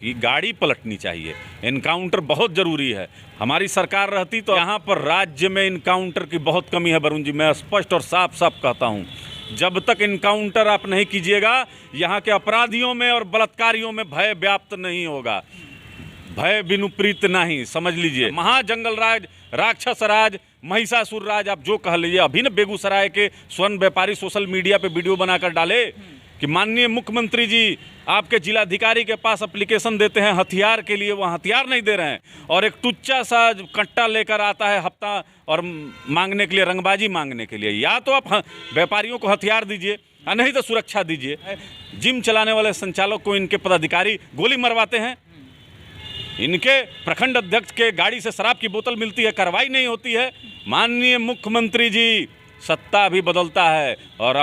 कि गाड़ी पलटनी चाहिए। इनकाउंटर बहुत ज़रूरी है। हमारी सरकार रहती तो यहाँ पर राज्य में इनकाउंटर की बहुत कमी है। वरुण जी, मैं स्पष्ट और साफ साफ कहता हूँ, जब तक इनकाउंटर आप नहीं कीजिएगा, यहाँ के अपराधियों में और बलात्कारियों में भय व्याप्त नहीं होगा। भय बिनु प्रीत नहीं, समझ लीजिए। महाजंगल राज, राक्षस राज, महिषासुर राज, आप जो कह लीजिए। अभी न बेगूसराय के स्वर्ण व्यापारी सोशल मीडिया पे वीडियो बनाकर डाले कि माननीय मुख्यमंत्री जी आपके जिलाधिकारी के पास एप्लीकेशन देते हैं हथियार के लिए, वो हथियार नहीं दे रहे हैं, और एक टुच्चा सा कट्टा लेकर आता है हफ्ता और मांगने के लिए, रंगबाजी मांगने के लिए। या तो आप व्यापारियों को हथियार दीजिए, नहीं तो सुरक्षा दीजिए। जिम चलाने वाले संचालक को इनके पदाधिकारी गोली मरवाते हैं, इनके प्रखंड अध्यक्ष के गाड़ी से शराब की बोतल मिलती है, कार्रवाई नहीं होती है। माननीय मुख्यमंत्री जी, सत्ता भी बदलता है और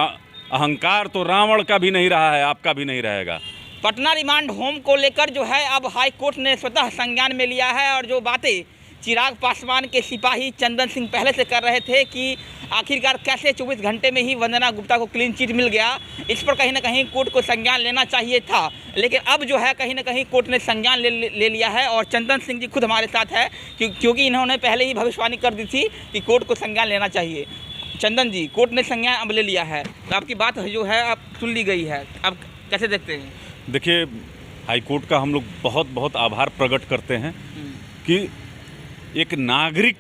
अहंकार तो रावण का भी नहीं रहा है, आपका भी नहीं रहेगा। पटना रिमांड होम को लेकर जो है अब हाई कोर्ट ने स्वतः संज्ञान में लिया है, और जो बातें चिराग पासवान के सिपाही चंदन सिंह पहले से कर रहे थे कि आखिरकार कैसे 24 घंटे में ही वंदना गुप्ता को क्लीन चिट मिल गया, इस पर कहीं ना कहीं कोर्ट को संज्ञान लेना चाहिए था। लेकिन अब जो है कहीं ना कहीं कोर्ट ने संज्ञान ले लिया है, और चंदन सिंह जी खुद हमारे साथ है क्योंकि इन्होंने पहले ही भविष्यवाणी कर दी थी कि कोर्ट को संज्ञान लेना चाहिए। चंदन जी, कोर्ट ने संज्ञान अब ले लिया है, तो आपकी बात जो है अब सुन ली गई है, अब कैसे देखते हैं? देखिए, हाई कोर्ट का हम लोग बहुत बहुत आभार प्रकट करते हैं कि एक नागरिक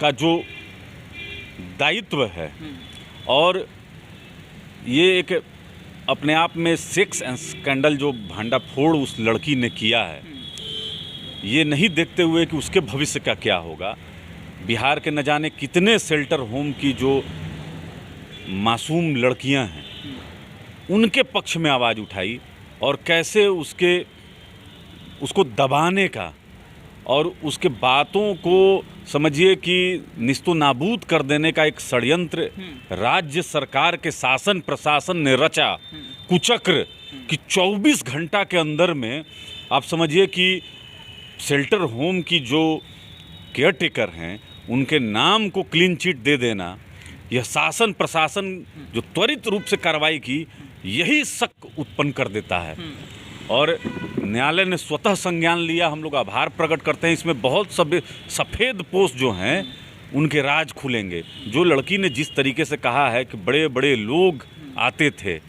का जो दायित्व है, और ये एक अपने आप में सेक्स स्कैंडल जो भांडाफोड़ उस लड़की ने किया है, ये नहीं देखते हुए कि उसके भविष्य का क्या होगा। बिहार के न जाने कितने शेल्टर होम की जो मासूम लड़कियां हैं, उनके पक्ष में आवाज़ उठाई, और कैसे उसको दबाने का और उसके बातों को समझिए कि निस्तो नाबूद कर देने का एक षड्यंत्र राज्य सरकार के शासन प्रशासन ने रचा, कुचक्र कि 24 घंटा के अंदर में आप समझिए कि शेल्टर होम की जो केयर टेकर हैं, उनके नाम को क्लीन चिट दे देना, यह शासन प्रशासन जो त्वरित रूप से कार्रवाई की, यही शक उत्पन्न कर देता है। और न्यायालय ने स्वतः संज्ञान लिया, हम लोग आभार प्रकट करते हैं। इसमें बहुत सफ़ेद पोस्ट जो हैं उनके राज खुलेंगे। जो लड़की ने जिस तरीके से कहा है कि बड़े बड़े लोग आते थे,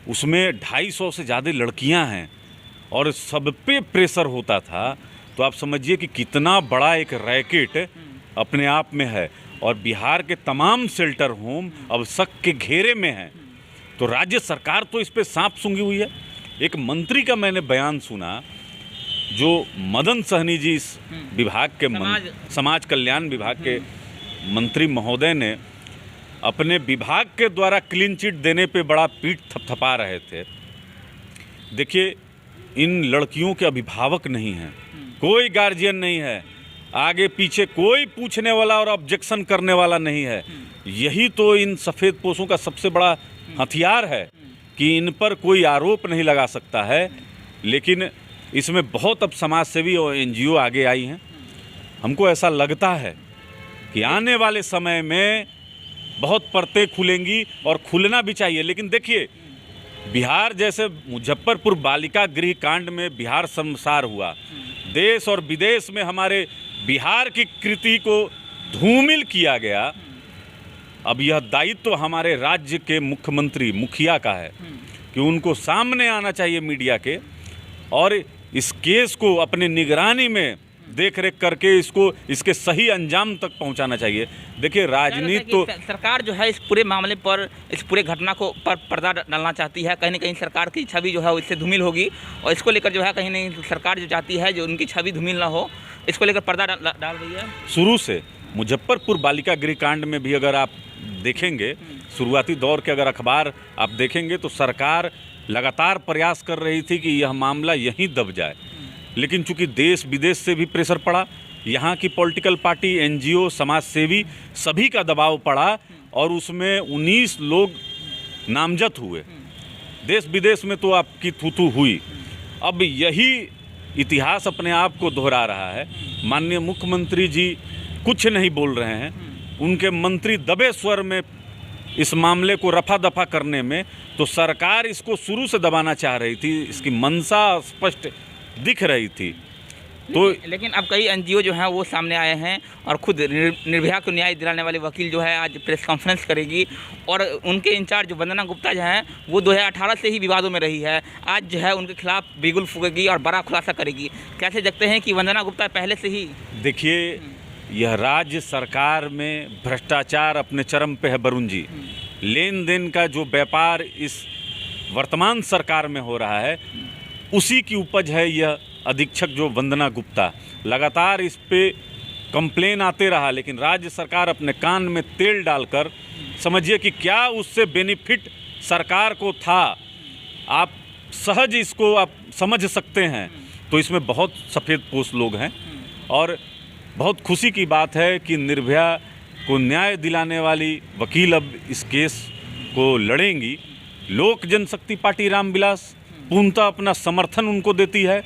उसमें 250 से ज़्यादा लड़कियां हैं और सब पे प्रेशर होता था, तो आप समझिए कि कितना बड़ा एक रैकेट अपने आप में है। और बिहार के तमाम शेल्टर होम अब शक के घेरे में हैं। तो राज्य सरकार तो इस पर सांप सूंघी हुई है। एक मंत्री का मैंने बयान सुना, जो मदन सहनी जी इस विभाग के समाज कल्याण विभाग के मंत्री महोदय ने अपने विभाग के द्वारा क्लीन चिट देने पे बड़ा पीठ थपथपा रहे थे। देखिए, इन लड़कियों के अभिभावक नहीं हैं, कोई गार्जियन नहीं है, आगे पीछे कोई पूछने वाला और ऑब्जेक्शन करने वाला नहीं है। यही तो इन सफ़ेद पोशों का सबसे बड़ा हथियार है कि इन पर कोई आरोप नहीं लगा सकता है। लेकिन इसमें बहुत अब समाजसेवी और NGO आगे आई हैं। हमको ऐसा लगता है कि आने वाले समय में बहुत परतें खुलेंगी, और खुलना भी चाहिए। लेकिन देखिए, बिहार जैसे मुजफ्फरपुर बालिका गृह कांड में बिहार शर्मसार हुआ, देश और विदेश में हमारे बिहार की कृति को धूमिल किया गया। अब यह दायित्व हमारे राज्य के मुख्यमंत्री मुखिया का है कि उनको सामने आना चाहिए मीडिया के, और इस केस को अपने निगरानी में देख रेख करके इसके सही अंजाम तक पहुंचाना चाहिए। देखिए, राजनीति तो सरकार जो है इस पूरे मामले पर, इस पूरे घटना को पर पर्दा डालना चाहती है। कहीं ना कहीं सरकार की छवि जो है इससे धूमिल होगी, और इसको लेकर जो है कहीं ना कहीं सरकार जो चाहती है जो उनकी छवि धूमिल ना हो, इसको लेकर पर्दा डाल रही है। शुरू से मुजफ्फरपुर बालिका गृह कांड में भी अगर आप देखेंगे, शुरुआती दौर के अगर अखबार आप देखेंगे, तो सरकार लगातार प्रयास कर रही थी कि यह मामला यहीं दब जाए। लेकिन चूंकि देश विदेश से भी प्रेशर पड़ा, यहाँ की पॉलिटिकल पार्टी, NGO, समाजसेवी सभी का दबाव पड़ा, और उसमें 19 लोग नामजद हुए। देश विदेश में तो आपकी थू-थू हुई। अब यही इतिहास अपने आप को दोहरा रहा है। माननीय मुख्यमंत्री जी कुछ नहीं बोल रहे हैं, उनके मंत्री दबे स्वर में इस मामले को रफा दफा करने में, तो सरकार इसको शुरू से दबाना चाह रही थी, इसकी मंशा स्पष्ट दिख रही थी। तो लेकिन अब कई एनजीओ जो हैं वो सामने आए हैं और खुद निर्भया को न्याय दिलाने वाले वकील जो है आज प्रेस कॉन्फ्रेंस करेगी, और उनके इंचार्ज जो वंदना गुप्ता जो हैं वो 2018 से ही विवादों में रही है, आज जो है उनके खिलाफ बिगुल फूकेगी और बड़ा खुलासा करेगी। कैसे देखते हैं कि वंदना गुप्ता पहले से ही? देखिए, यह राज्य सरकार में भ्रष्टाचार अपने चरम पे है वरुण जी। लेन देन का जो व्यापार इस वर्तमान सरकार में हो रहा है, उसी की उपज है यह अधीक्षक जो वंदना गुप्ता। लगातार इस पे कंप्लेन आते रहा, लेकिन राज्य सरकार अपने कान में तेल डालकर, समझिए कि क्या उससे बेनिफिट सरकार को था, आप सहज इसको आप समझ सकते हैं। तो इसमें बहुत सफ़ेदपोश लोग हैं, और बहुत खुशी की बात है कि निर्भया को न्याय दिलाने वाली वकील अब इस केस को लड़ेंगी। लोक जनशक्ति पार्टी रामविलास पूर्णतः अपना समर्थन उनको देती है,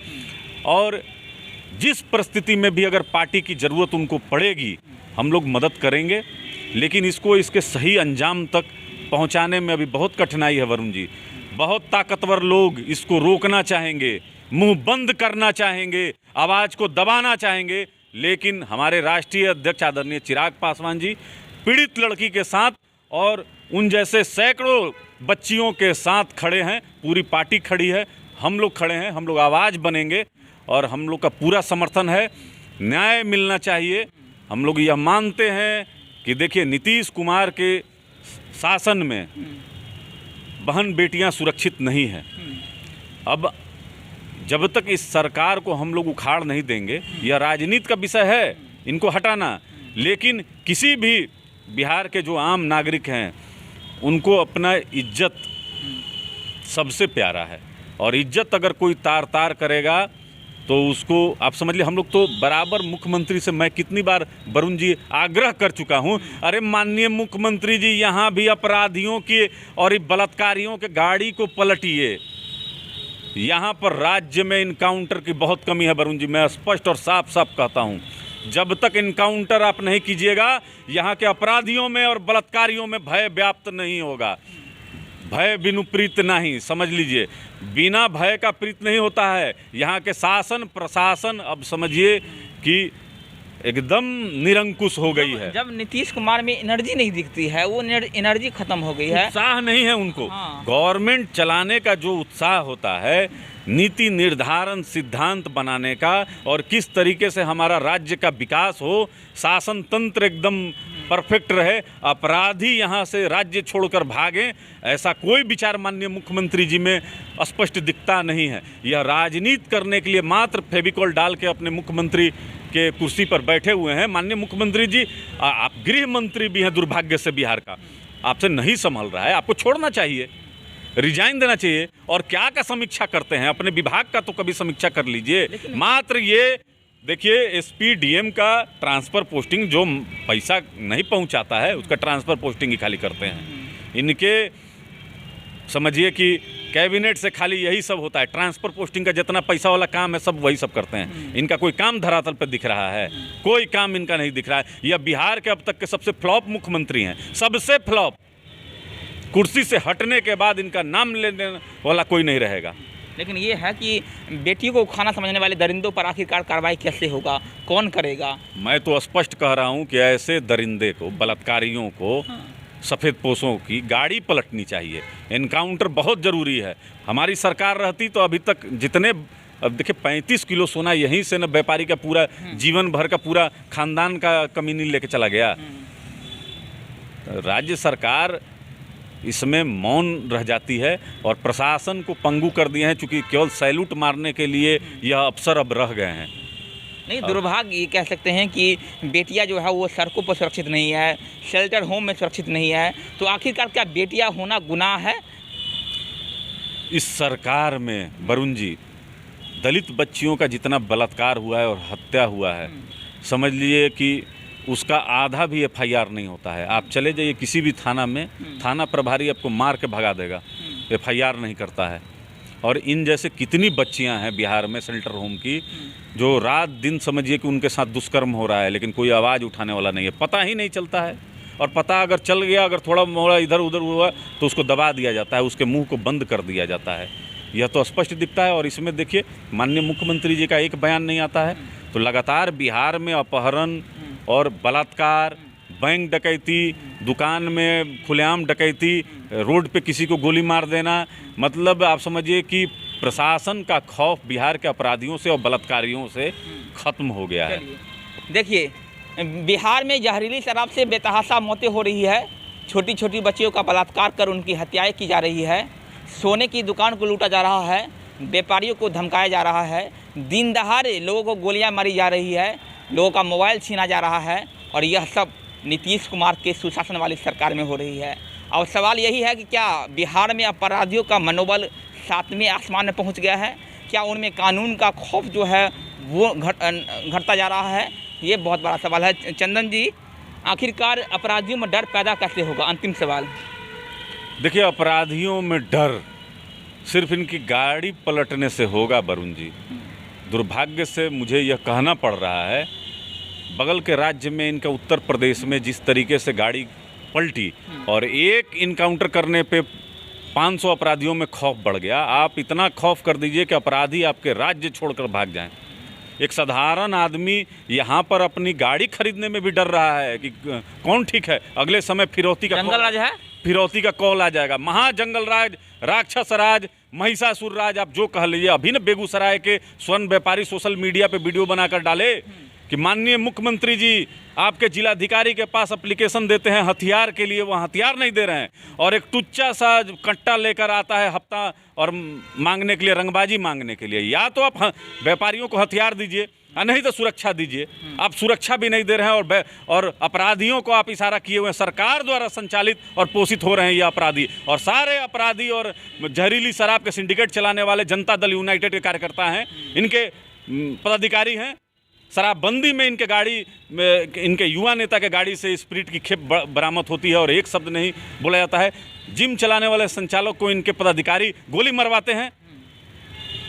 और जिस परिस्थिति में भी अगर पार्टी की ज़रूरत उनको पड़ेगी, हम लोग मदद करेंगे। लेकिन इसको इसके सही अंजाम तक पहुंचाने में अभी बहुत कठिनाई है वरुण जी। बहुत ताकतवर लोग इसको रोकना चाहेंगे, मुंह बंद करना चाहेंगे, आवाज़ को दबाना चाहेंगे, लेकिन हमारे राष्ट्रीय अध्यक्ष आदरणीय चिराग पासवान जी पीड़ित लड़की के साथ और उन जैसे सैकड़ों बच्चियों के साथ खड़े हैं। पूरी पार्टी खड़ी है, हम लोग खड़े हैं, हम लोग आवाज़ बनेंगे, और हम लोग का पूरा समर्थन है। न्याय मिलना चाहिए। हम लोग यह मानते हैं कि देखिए, नीतीश कुमार के शासन में बहन बेटियां सुरक्षित नहीं हैं। अब जब तक इस सरकार को हम लोग उखाड़ नहीं देंगे, यह राजनीति का विषय है इनको हटाना, लेकिन किसी भी बिहार के जो आम नागरिक हैं उनको अपना इज्जत सबसे प्यारा है, और इज्जत अगर कोई तार तार करेगा तो उसको आप समझ लीजिए। हम लोग तो बराबर मुख्यमंत्री से, मैं कितनी बार वरुण जी आग्रह कर चुका हूँ, अरे माननीय मुख्यमंत्री जी, यहाँ भी अपराधियों की और बलात्कारियों के गाड़ी को पलटिए। यहाँ पर राज्य में इनकाउंटर की बहुत कमी है वरुण जी, मैं स्पष्ट और साफ साफ कहता हूँ। जब तक इनकाउंटर आप नहीं कीजिएगा, यहाँ के अपराधियों में और बलात्कारियों में भय व्याप्त नहीं होगा। भय बिनु प्रीत नहीं, समझ लीजिए, बिना भय का प्रीत नहीं होता है। यहाँ के शासन प्रशासन अब समझिए कि एकदम निरंकुश हो गई है। जब नीतीश कुमार में एनर्जी नहीं दिखती है, वो एनर्जी खत्म हो गई है, उत्साह नहीं है उनको। हाँ। गवर्नमेंट चलाने का जो उत्साह होता है, नीति निर्धारण, सिद्धांत बनाने का, और किस तरीके से हमारा राज्य का विकास हो, शासन तंत्र एकदम परफेक्ट रहे, अपराधी यहाँ से राज्य छोड़कर भागें, ऐसा कोई विचार माननीय मुख्यमंत्री जी में स्पष्ट दिखता नहीं है। यह राजनीति करने के लिए मात्र फेविकॉल डाल के अपने मुख्यमंत्री के कुर्सी पर बैठे हुए हैं। माननीय मुख्यमंत्री जी, आप गृह मंत्री भी हैं दुर्भाग्य से बिहार का, आपसे नहीं संभल रहा है, आपको छोड़ना चाहिए, रिजाइन देना चाहिए। और क्या का समीक्षा करते हैं, अपने विभाग का तो कभी समीक्षा कर लीजिए। मात्र ये देखिए, एसपी डीएम का ट्रांसफ़र पोस्टिंग जो पैसा नहीं पहुंचाता है, उसका ट्रांसफ़र पोस्टिंग ही खाली करते हैं। इनके समझिए कि कैबिनेट से खाली यही सब होता है, ट्रांसफ़र पोस्टिंग का जितना पैसा वाला काम है सब वही सब करते हैं। इनका कोई काम धरातल पर दिख रहा है? कोई काम इनका नहीं दिख रहा है। यह बिहार के अब तक के सबसे फ्लॉप मुख्यमंत्री हैं, सबसे फ्लॉप। कुर्सी से हटने के बाद इनका नाम लेने वाला कोई नहीं रहेगा। लेकिन ये है कि बेटियों को खाना समझने वाले दरिंदों पर आखिरकार कार्रवाई कैसे होगा, कौन करेगा? मैं तो स्पष्ट कह रहा हूँ कि ऐसे दरिंदे को, बलात्कारियों को, सफ़ेद पोशों की गाड़ी पलटनी चाहिए। एनकाउंटर बहुत ज़रूरी है। हमारी सरकार रहती तो अभी तक जितने, अब देखिए 35 किलो सोना यहीं से न व्यापारी का पूरा जीवन भर का पूरा खानदान का कमीनी लेके चला गया। राज्य सरकार इसमें मौन रह जाती है और प्रशासन को पंगु कर दिए हैं, चूँकि केवल सैल्यूट मारने के लिए यह अफसर अब रह गए हैं। नहीं, दुर्भाग्य ये कह सकते हैं कि बेटियां जो है वो सड़कों पर सुरक्षित नहीं है, शेल्टर होम में सुरक्षित नहीं है। तो आखिरकार क्या बेटियां होना गुनाह है? इस सरकार में वरुण जी, दलित बच्चियों का जितना बलात्कार हुआ है और हत्या हुआ है, समझ लीजिए कि उसका आधा भी एफआईआर नहीं होता है। आप चले जाइए किसी भी थाना में, थाना प्रभारी आपको मार के भगा देगा, एफआईआर नहीं करता है। और इन जैसे कितनी बच्चियां हैं बिहार में शेल्टर होम की, जो रात दिन समझिए कि उनके साथ दुष्कर्म हो रहा है, लेकिन कोई आवाज़ उठाने वाला नहीं है, पता ही नहीं चलता है। और पता अगर चल गया, अगर थोड़ा मोड़ा इधर उधर हुआ तो उसको दबा दिया जाता है, उसके मुंह को बंद कर दिया जाता है। यह तो स्पष्ट दिखता है। और इसमें देखिए माननीय मुख्यमंत्री जी का एक बयान नहीं आता है। तो लगातार बिहार में अपहरण और बलात्कार, बैंक डकैती, दुकान में खुलेआम डकैती, रोड पे किसी को गोली मार देना, मतलब आप समझिए कि प्रशासन का खौफ बिहार के अपराधियों से और बलात्कारियों से खत्म हो गया है। देखिए, बिहार में जहरीली शराब से बेतहाशा मौतें हो रही है, छोटी छोटी बच्चियों का बलात्कार कर उनकी हत्याएं की जा रही है, सोने की दुकान को लूटा जा रहा है, व्यापारियों को धमकाया जा रहा है, दिन दहाड़े लोगों को गोलियां मारी जा रही है, लोगों का मोबाइल छीना जा रहा है। और यह सब नीतीश कुमार के सुशासन वाली सरकार में हो रही है। और सवाल यही है कि क्या बिहार में अपराधियों का मनोबल 7वें आसमान में पहुंच गया है? क्या उनमें कानून का खौफ जो है वो घटता जा रहा है? ये बहुत बड़ा सवाल है। चंदन जी, आखिरकार अपराधियों में डर पैदा कैसे होगा? अंतिम सवाल। देखिए, अपराधियों में डर सिर्फ इनकी गाड़ी पलटने से होगा वरुण जी। दुर्भाग्य से मुझे यह कहना पड़ रहा है, बगल के राज्य में इनका उत्तर प्रदेश में जिस तरीके से गाड़ी पलटी और एक इनकाउंटर करने पे 500 अपराधियों में खौफ बढ़ गया। आप इतना खौफ कर दीजिए कि अपराधी आपके राज्य छोड़कर भाग जाएं। एक साधारण आदमी यहाँ पर अपनी गाड़ी खरीदने में भी डर रहा है कि कौन ठीक है, अगले समय फिरौती का कॉल आ जाएगा। महाजंगल राज, राक्षस राज, महिषासुर राज, आप जो कह लीजिए। अभी न बेगूसराय के स्वर्ण व्यापारी सोशल मीडिया पे वीडियो बनाकर डाले कि माननीय मुख्यमंत्री जी आपके जिलाधिकारी के पास एप्लीकेशन देते हैं हथियार के लिए, वो हथियार नहीं दे रहे हैं, और एक टुच्चा सा कट्टा लेकर आता है हफ्ता और मांगने के लिए, रंगबाजी मांगने के लिए। या तो आप व्यापारियों को हथियार दीजिए और नहीं तो सुरक्षा दीजिए। आप सुरक्षा भी नहीं दे रहे हैं और अपराधियों को आप इशारा किए हुए हैं। सरकार द्वारा संचालित और पोषित हो रहे हैं ये अपराधी, और सारे अपराधी और जहरीली शराब के सिंडिकेट चलाने वाले जनता दल यूनाइटेड के कार्यकर्ता हैं, इनके पदाधिकारी हैं। शराबबंदी में इनके गाड़ी में, इनके युवा नेता के गाड़ी से स्प्रिट की खेप बरामद होती है और एक शब्द नहीं बोला जाता है। जिम चलाने वाले संचालक को इनके पदाधिकारी गोली मरवाते हैं।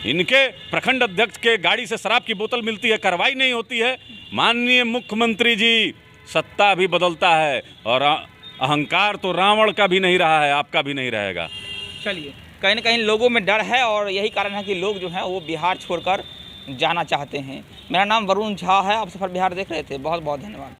इनके प्रखंड अध्यक्ष के गाड़ी से शराब की बोतल मिलती है, कार्रवाई नहीं होती है। माननीय मुख्यमंत्री जी, सत्ता भी बदलता है और अहंकार तो रावण का भी नहीं रहा है, आपका भी नहीं रहेगा। चलिए, कहीं ना कहीं लोगों में डर है और यही कारण है कि लोग जो हैं वो बिहार छोड़कर जाना चाहते हैं। मेरा नाम वरुण झा है, आप सफर बिहार देख रहे थे। बहुत बहुत धन्यवाद।